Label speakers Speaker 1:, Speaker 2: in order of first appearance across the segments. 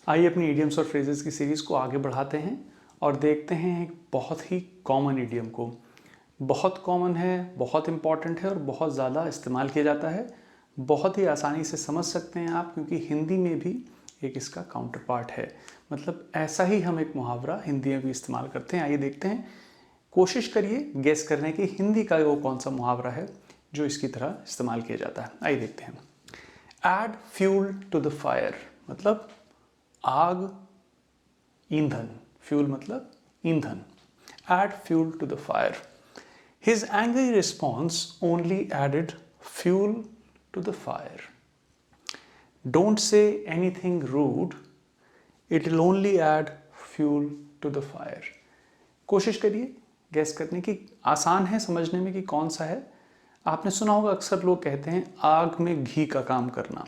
Speaker 1: आइए अपनी इडियम्स और फ्रेजेस की सीरीज़ को आगे बढ़ाते हैं और देखते हैं एक बहुत ही कॉमन इडियम को। बहुत कॉमन है, बहुत इम्पॉर्टेंट है और बहुत ज़्यादा इस्तेमाल किया जाता है। बहुत ही आसानी से समझ सकते हैं आप, क्योंकि हिंदी में भी एक इसका काउंटर पार्ट है। मतलब ऐसा ही हम एक मुहावरा हिंदी में भी इस्तेमाल करते हैं। आइए देखते हैं, कोशिश करिए गेस करने की हिंदी का वो कौन सा मुहावरा है जो इसकी तरह इस्तेमाल किया जाता है। आइए देखते हैं। Add fuel to the fire मतलब आग, ईंधन। फ्यूल मतलब ईंधन। Add fuel to the fire. His angry response only added fuel to the fire. Don't say anything rude, it will only add fuel to the fire. कोशिश करिए gas करने की। आसान है समझने में कि कौन सा है। आपने सुना होगा, अक्सर लोग कहते हैं आग में घी का काम करना।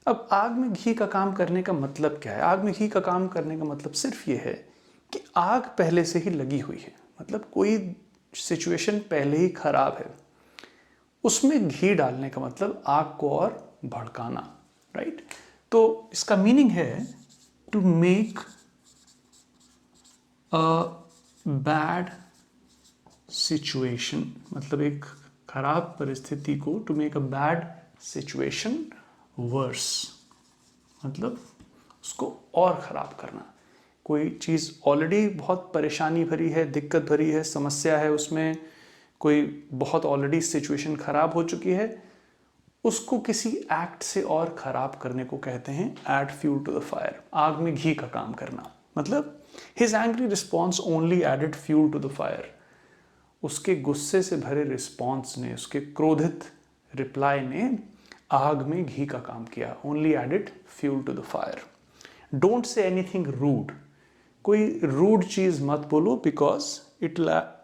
Speaker 1: अब आग में घी का काम करने का मतलब क्या है? आग में घी का काम करने का मतलब सिर्फ ये है कि आग पहले से ही लगी हुई है। मतलब कोई सिचुएशन पहले ही खराब है, उसमें घी डालने का मतलब आग को और भड़काना, राइट? तो इसका मीनिंग है to make a bad situation, मतलब एक खराब परिस्थिति को, to make a bad situation worse, मतलब उसको और ख़राब करना। कोई चीज़ ऑलरेडी बहुत परेशानी भरी है, दिक्कत भरी है, समस्या है, उसमें कोई बहुत ऑलरेडी सिचुएशन ख़राब हो चुकी है, उसको किसी एक्ट से और ख़राब करने को कहते हैं add fuel to the fire, आग में घी का काम करना। मतलब his angry response only added fuel to the fire. उसके गुस्से से भरे रिस्पॉन्स ने, उसके क्रोधित रिप्लाई ने आग में घी का काम किया। Only added fuel to the fire. Don't say anything rude, कोई रूड चीज़ मत बोलो, because it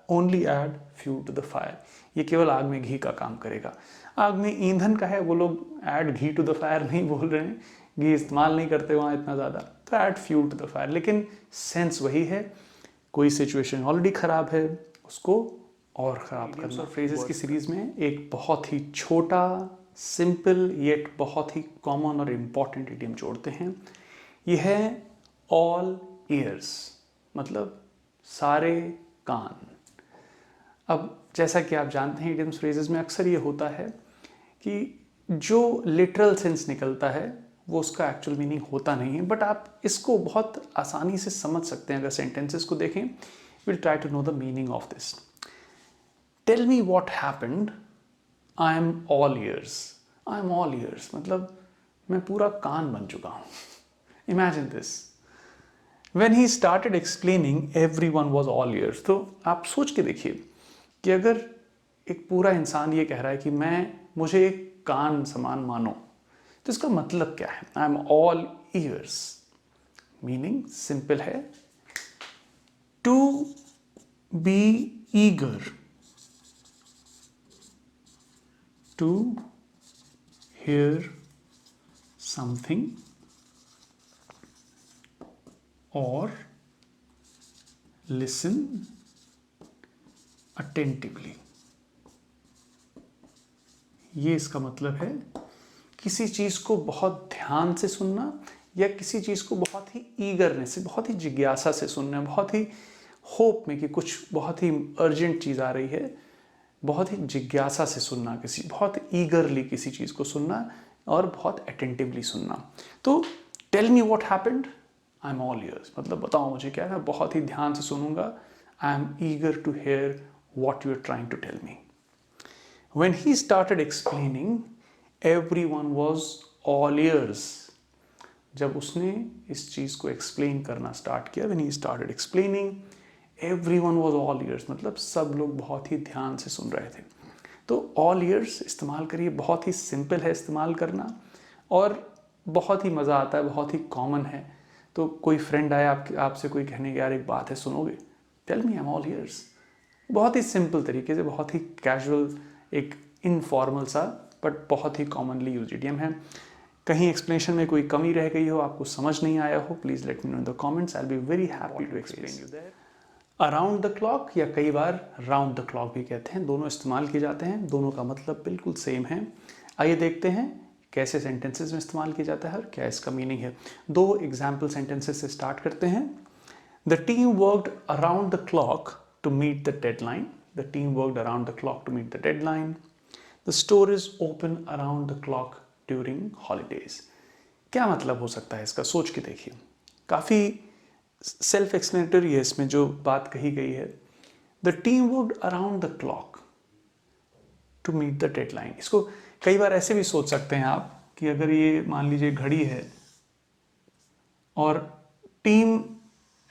Speaker 1: only add fuel to the fire. ये केवल आग में घी का काम करेगा। आग में ईंधन का है, वो लोग ऐड घी टू द फायर नहीं बोल रहे हैं, घी इस्तेमाल नहीं करते वहाँ इतना ज़्यादा, तो add fuel to the fire. लेकिन सेंस वही है, कोई सिचुएशन ऑलरेडी ख़राब है, उसको और ख़राब करना। फ्रेजेस की सीरीज़ में एक बहुत ही छोटा, सिंपल येट बहुत ही कॉमन और इम्पॉर्टेंट इडियम जोड़ते हैं। यह है ऑल ईयर्स, मतलब सारे कान। अब जैसा कि आप जानते हैं, इडियम्स फ्रेजेस में अक्सर ये होता है कि जो लिटरल सेंस निकलता है वो उसका एक्चुअल मीनिंग होता नहीं है, बट आप इसको बहुत आसानी से समझ सकते हैं अगर सेंटेंसेस को देखें। Will try to know the meaning of this. Tell me what happened, I am all ears. I am all ears मतलब मैं पूरा कान बन चुका हूँ। Imagine this. When he started explaining, everyone was all ears। तो आप सोच के देखिए कि अगर एक पूरा इंसान ये कह रहा है कि मुझे एक कान समान मानो, तो इसका मतलब क्या है? I am all ears. Meaning simple है, to be eager, to hear something or listen attentively। ये इसका मतलब है किसी चीज़ को बहुत ध्यान से सुनना, या किसी चीज़ को बहुत ही ईगरनेस से, बहुत ही जिज्ञासा से सुनना, बहुत ही होप में कि कुछ बहुत ही अर्जेंट चीज़ आ रही है, बहुत ही जिज्ञासा से सुनना, किसी बहुत ईगरली किसी चीज़ को सुनना और बहुत अटेंटिवली सुनना। तो tell me what happened, I am all ears मतलब बताओ मुझे क्या है, मैं बहुत ही ध्यान से सुनूंगा। I am eager to hear what you are trying to tell me. When he started explaining, everyone was all ears। जब उसने इस चीज़ को एक्सप्लेन करना स्टार्ट किया, when he started explaining, everyone was all ears मतलब सब लोग बहुत ही ध्यान से सुन रहे थे। तो all ears इस्तेमाल करिए, बहुत ही सिंपल है इस्तेमाल करना और बहुत ही मज़ा आता है, बहुत ही कॉमन है। तो कोई फ्रेंड आए आपसे कोई कहने, यार एक बात है सुनोगे, tell me, I am all ears. बहुत ही सिंपल तरीके से, बहुत ही कैजुअल, एक इनफॉर्मल सा बट बहुत ही कॉमनली यूज इडियम है। कहीं एक्सप्लेनेशन में कोई कमी रह गई हो, आपको समझ नहीं आया हो, please let me know in the comments, I will be very happy to explain you there. Around the clock या कई बार राउंड द क्लॉक भी कहते हैं, दोनों इस्तेमाल किए जाते हैं, दोनों का मतलब बिल्कुल सेम है। आइए देखते हैं कैसे सेंटेंसेस में इस्तेमाल किया जाता है और क्या इसका मीनिंग है। 2 एग्जाम्पल सेंटेंसेस से स्टार्ट करते हैं। The team worked around the clock to meet the deadline. The team worked around the clock to meet the deadline. The store is open around the clock during holidays. क्या मतलब हो सकता है इसका, सोच के देखिए। काफ़ी सेल्फ एक्सप्लेनेटरी है इसमें जो बात कही गई है। The team worked around the clock to meet the deadline. इसको कई बार ऐसे भी सोच सकते हैं आप कि अगर ये मान लीजिए घड़ी है और टीम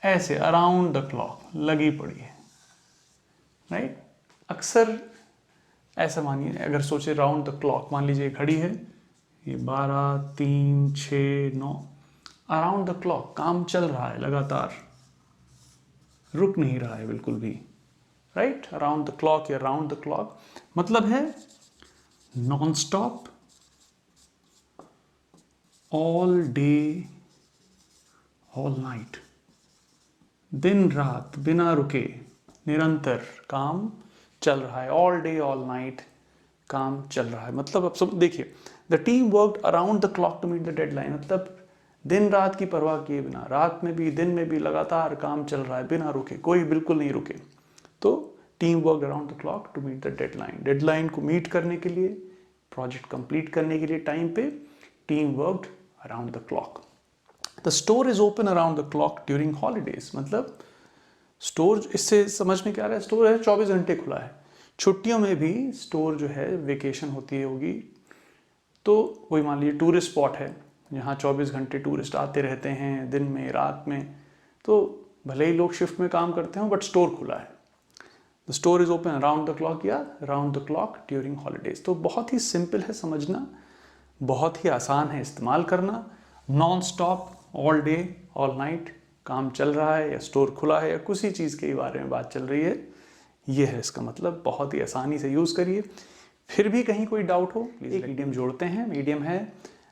Speaker 1: ऐसे अराउंड द क्लॉक लगी पड़ी है, राइट। अक्सर ऐसा मानिए, अगर सोचे राउंड द क्लॉक, मान लीजिए घड़ी है, ये 12, 3, 6, 9, अराउंड द क्लॉक काम चल रहा है लगातार, रुक नहीं रहा है बिल्कुल भी, राइट। अराउंड द क्लॉक या राउंड द क्लॉक मतलब है non stop, all day, all night, दिन रात बिना रुके निरंतर काम चल रहा है। ऑल डे ऑल नाइट काम चल रहा है। मतलब अब सब देखिए, the team worked around the clock to meet the deadline, मतलब दिन रात की परवाह किए बिना, रात में भी दिन में भी लगातार काम चल रहा है बिना रुके, कोई बिल्कुल नहीं रुके। तो team worked around the clock to meet the deadline. Deadline को मीट करने के लिए, प्रोजेक्ट कंप्लीट करने के लिए टाइम पे team worked around the clock. The store is open around the clock during holidays, मतलब स्टोर, इससे समझ में क्या आ रहा है, स्टोर है 24 घंटे खुला है। छुट्टियों में भी स्टोर जो है, वेकेशन होती होगी तो वही मान लीजिए टूरिस्ट स्पॉट है जहाँ 24 घंटे टूरिस्ट आते रहते हैं, दिन में रात में, तो भले ही लोग शिफ्ट में काम करते हो बट स्टोर खुला है। The store is open around the clock या around the clock during holidays. तो बहुत ही सिंपल है समझना, बहुत ही आसान है इस्तेमाल करना। Non stop, all day all night काम चल रहा है या स्टोर खुला है या किसी चीज़ के बारे में बात चल रही है, ये है इसका मतलब। बहुत ही आसानी से यूज़ करिए। फिर भी कहीं कोई डाउट हो, एक मीडियम जोड़ते हैं। मीडियम है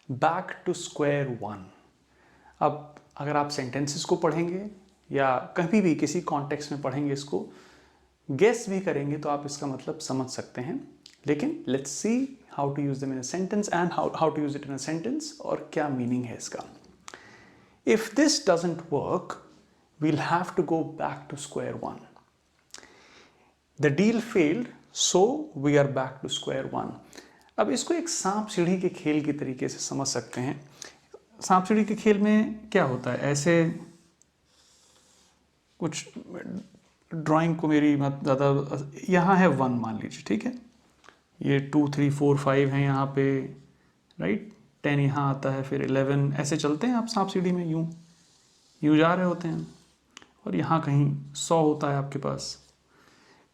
Speaker 1: बैक टू स्क्वायर वन। अब अगर आप सेंटेंसेस को पढ़ेंगे या कभी भी किसी कॉन्टेक्स्ट में पढ़ेंगे, इसको गेस भी करेंगे तो आप इसका मतलब समझ सकते हैं। लेकिन let's see how to use them in a sentence and how to use it in a sentence, और क्या मीनिंग है इसका। If this doesn't work, we'll have to go back to square one. The deal failed, so we are back to square one. अब इसको एक सांप सीढ़ी के खेल के तरीके से समझ सकते हैं। सांप सीढ़ी के खेल में क्या होता है, ऐसे कुछ ड्राइंग को मेरी मत ज़्यादा, यहाँ है 1 मान लीजिए, ठीक है, ये 2, 3, 4, 5 है यहाँ पे, राइट, 10 यहाँ आता है, फिर 11, ऐसे चलते हैं आप सांप सीढ़ी में, यूँ जा रहे होते हैं। और यहाँ कहीं 100 होता है आपके पास।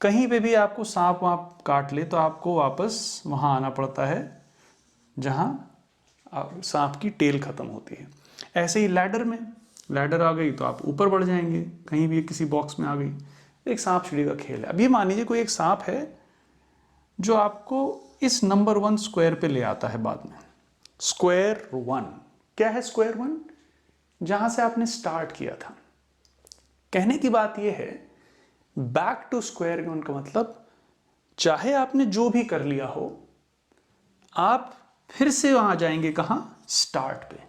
Speaker 1: कहीं पे भी आपको सांप वाप काट ले तो आपको वापस वहाँ आना पड़ता है जहाँ सांप की टेल खत्म होती है। ऐसे ही लैडर में, लैडर आ गई तो आप ऊपर बढ़ जाएंगे, कहीं भी किसी बॉक्स में आ गई। एक सांप सीढ़ी का खेल है। अभी मान लीजिए कोई एक सांप है जो आपको इस नंबर 1 स्क्वायर पे ले आता है बाद में। स्क्वायर 1 क्या है? स्क्वायर 1 जहाँ से आपने स्टार्ट किया था। कहने की बात यह है, बैक टू स्क्वायर वन का मतलब चाहे आपने जो भी कर लिया हो, आप फिर से वहां जाएंगे, कहां? स्टार्ट पे।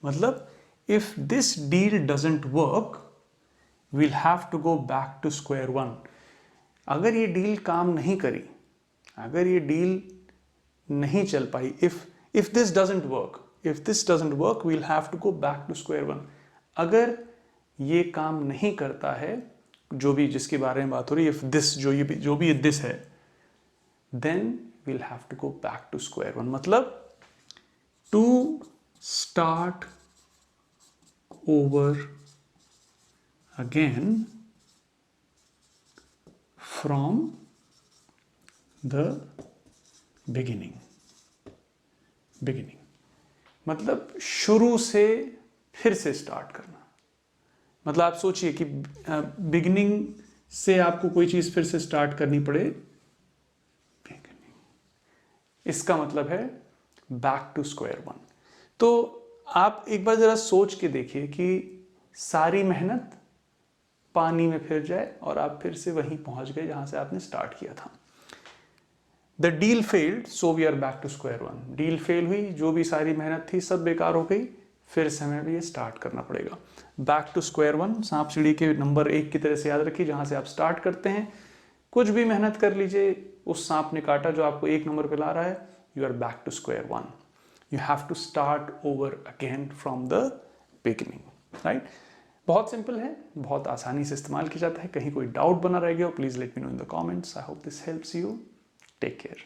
Speaker 1: मतलब if this deal doesn't work, we'll have to go back to square one. अगर ये डील काम नहीं करी, अगर ये डील नहीं चल पाई, if this doesn't work, we'll have to go back to square one. अगर ये काम नहीं करता है, जो भी जिसके बारे में बात हो रही है, इफ दिस, जो भी दिस है, then we'll have to go back to square one. मतलब to start over again from the beginning. मतलब शुरू से फिर से स्टार्ट करना। मतलब आप सोचिए कि बिगिनिंग से आपको कोई चीज फिर से स्टार्ट करनी पड़े, इसका मतलब है बैक टू स्क्वायर वन। तो आप एक बार जरा सोच के देखिए कि सारी मेहनत पानी में फिर जाए और आप फिर से वहीं पहुंच गए जहां से आपने स्टार्ट किया था। The deal failed so we are back to square one. Deal fail हुई, जो भी सारी मेहनत थी सब बेकार हो गई, फिर से हमें भी ये स्टार्ट करना पड़ेगा। बैक टू स्क्वायर वन, सांप सीढ़ी के नंबर 1 की तरह से याद रखिए, जहां से आप स्टार्ट करते हैं। कुछ भी मेहनत कर लीजिए, उस सांप ने काटा जो आपको 1 नंबर पे ला रहा है, you are back to square one. You have to start over again from the beginning, right. बहुत सिंपल है, बहुत आसानी से इस्तेमाल किया जाता है। कहीं कोई डाउट बना रह गया हो, please let me know in the comments. I hope this helps you. Take care.